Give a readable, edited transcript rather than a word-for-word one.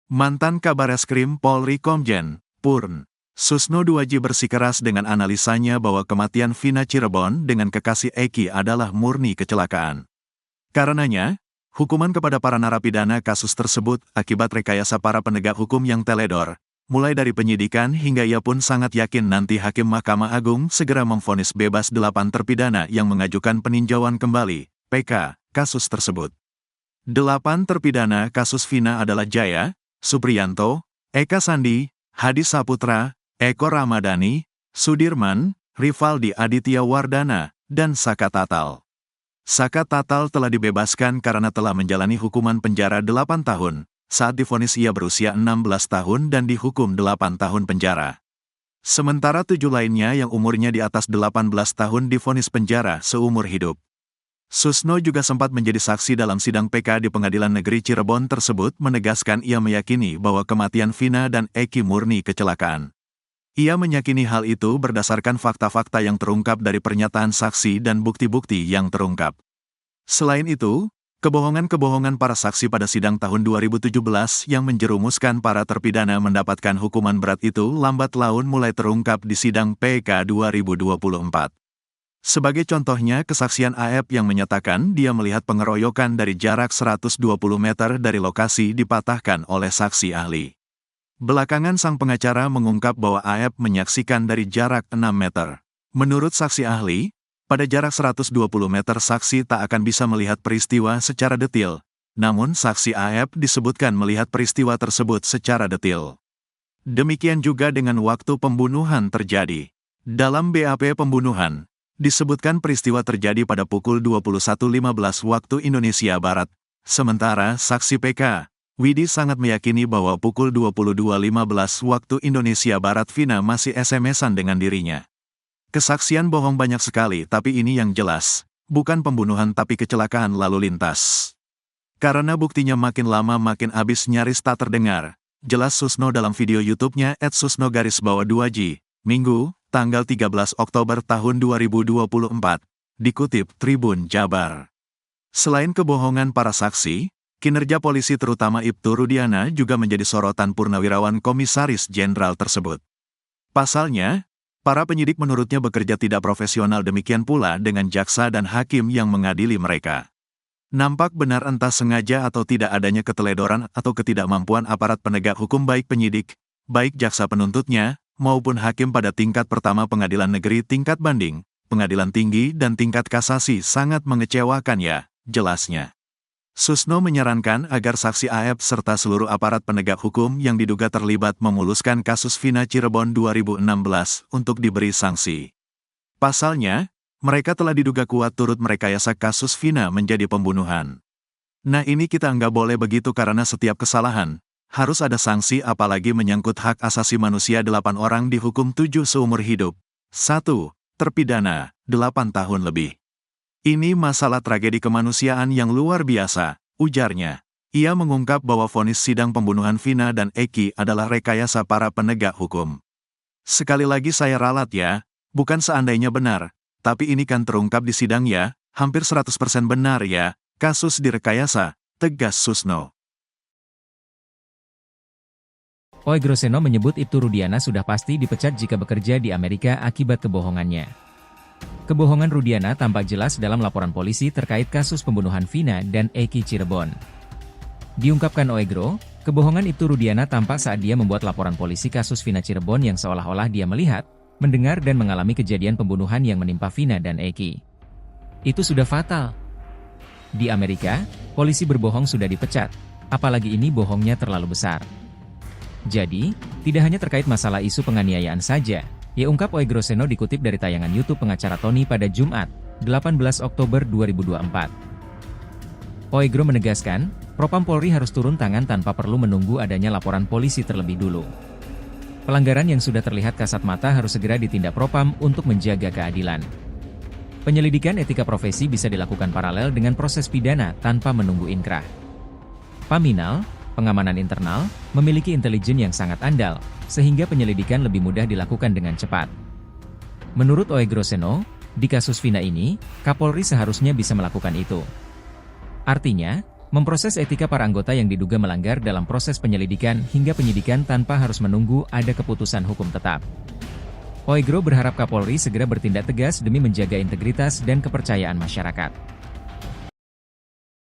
Mantan Kabareskrim Polri Komjen, Purn. Susno Duaji bersikeras dengan analisanya bahwa kematian Vina Cirebon dengan kekasih Eki adalah murni kecelakaan. Karenanya, hukuman kepada para narapidana kasus tersebut akibat rekayasa para penegak hukum yang teledor, mulai dari penyidikan hingga ia pun sangat yakin nanti Hakim Mahkamah Agung segera memvonis bebas 8 terpidana yang mengajukan peninjauan kembali, PK, kasus tersebut. 8 terpidana kasus Vina adalah Jaya, Supriyanto, Eka Sandi, Hadi Saputra, Eko Ramadhani, Sudirman, Rivaldi Aditya Wardana, dan Saka Tatal. Saka Tatal telah dibebaskan karena telah menjalani hukuman penjara 8 tahun, saat divonis ia berusia 16 tahun dan dihukum 8 tahun penjara. Sementara 7 lainnya yang umurnya di atas 18 tahun divonis penjara seumur hidup. Susno juga sempat menjadi saksi dalam sidang PK di Pengadilan Negeri Cirebon tersebut menegaskan ia meyakini bahwa kematian Vina dan Eki murni kecelakaan. Ia meyakini hal itu berdasarkan fakta-fakta yang terungkap dari pernyataan saksi dan bukti-bukti yang terungkap. Selain itu, kebohongan-kebohongan para saksi pada sidang tahun 2017 yang menjerumuskan para terpidana mendapatkan hukuman berat itu lambat laun mulai terungkap di sidang PK 2024. Sebagai contohnya kesaksian AF yang menyatakan dia melihat pengeroyokan dari jarak 120 meter dari lokasi dipatahkan oleh saksi ahli. Belakangan sang pengacara mengungkap bahwa AF menyaksikan dari jarak 6 meter. Menurut saksi ahli, pada jarak 120 meter saksi tak akan bisa melihat peristiwa secara detil. Namun saksi AF disebutkan melihat peristiwa tersebut secara detil. Demikian juga dengan waktu pembunuhan terjadi. Dalam BAP pembunuhan, disebutkan peristiwa terjadi pada pukul 21.15 waktu Indonesia Barat. Sementara saksi PK, Widi sangat meyakini bahwa pukul 22.15 waktu Indonesia Barat Vina masih SMS-an dengan dirinya. Kesaksian bohong banyak sekali tapi ini yang jelas, bukan pembunuhan tapi kecelakaan lalu lintas. Karena buktinya makin lama makin habis nyaris tak terdengar, jelas Susno dalam video YouTube-nya @susno_duaji, Minggu, tanggal 13 Oktober tahun 2024, dikutip Tribun Jabar. Selain kebohongan para saksi, kinerja polisi terutama Ibtu Rudiana juga menjadi sorotan Purnawirawan Komisaris Jenderal tersebut. Pasalnya, para penyidik menurutnya bekerja tidak profesional demikian pula dengan jaksa dan hakim yang mengadili mereka. Nampak benar entah sengaja atau tidak adanya keteledoran atau ketidakmampuan aparat penegak hukum baik penyidik, baik jaksa penuntutnya, maupun hakim pada tingkat pertama pengadilan negeri tingkat banding, pengadilan tinggi dan tingkat kasasi sangat mengecewakan ya, jelasnya. Susno menyarankan agar saksi AF serta seluruh aparat penegak hukum yang diduga terlibat memuluskan kasus Vina Cirebon 2016 untuk diberi sanksi. Pasalnya, mereka telah diduga kuat turut merekayasa kasus Vina menjadi pembunuhan. Nah ini kita nggak boleh begitu karena setiap kesalahan harus ada sanksi apalagi menyangkut hak asasi manusia 8 orang dihukum 7 seumur hidup. 1. Terpidana, 8 tahun lebih. Ini masalah tragedi kemanusiaan yang luar biasa, ujarnya. Ia mengungkap bahwa vonis sidang pembunuhan Vina dan Eki adalah rekayasa para penegak hukum. Sekali lagi saya ralat ya, bukan seandainya benar, tapi ini kan terungkap di sidang ya, hampir 100% benar ya, kasus direkayasa, tegas Susno. Oegroseno menyebut Ibtu Rudiana sudah pasti dipecat jika bekerja di Amerika akibat kebohongannya. Kebohongan Rudiana tampak jelas dalam laporan polisi terkait kasus pembunuhan Vina dan Eki Cirebon. Diungkapkan Oegro, kebohongan Ibtu Rudiana tampak saat dia membuat laporan polisi kasus Vina Cirebon yang seolah-olah dia melihat, mendengar dan mengalami kejadian pembunuhan yang menimpa Vina dan Eki. Itu sudah fatal. Di Amerika, polisi berbohong sudah dipecat, apalagi ini bohongnya terlalu besar. Jadi, tidak hanya terkait masalah isu penganiayaan saja, ya ungkap Oegroseno dikutip dari tayangan YouTube pengacara Tony pada Jumat, 18 Oktober 2024. Oegro menegaskan, Propam Polri harus turun tangan tanpa perlu menunggu adanya laporan polisi terlebih dulu. Pelanggaran yang sudah terlihat kasat mata harus segera ditindak Propam untuk menjaga keadilan. Penyelidikan etika profesi bisa dilakukan paralel dengan proses pidana tanpa menunggu inkrah. Paminal, pengamanan internal, memiliki intelijen yang sangat andal, sehingga penyelidikan lebih mudah dilakukan dengan cepat. Menurut Oegroseno, di kasus Vina ini, Kapolri seharusnya bisa melakukan itu. Artinya, Memproses etika para anggota yang diduga melanggar dalam proses penyelidikan hingga penyidikan tanpa harus menunggu ada keputusan hukum tetap. Oegro berharap Kapolri segera bertindak tegas demi menjaga integritas dan kepercayaan masyarakat.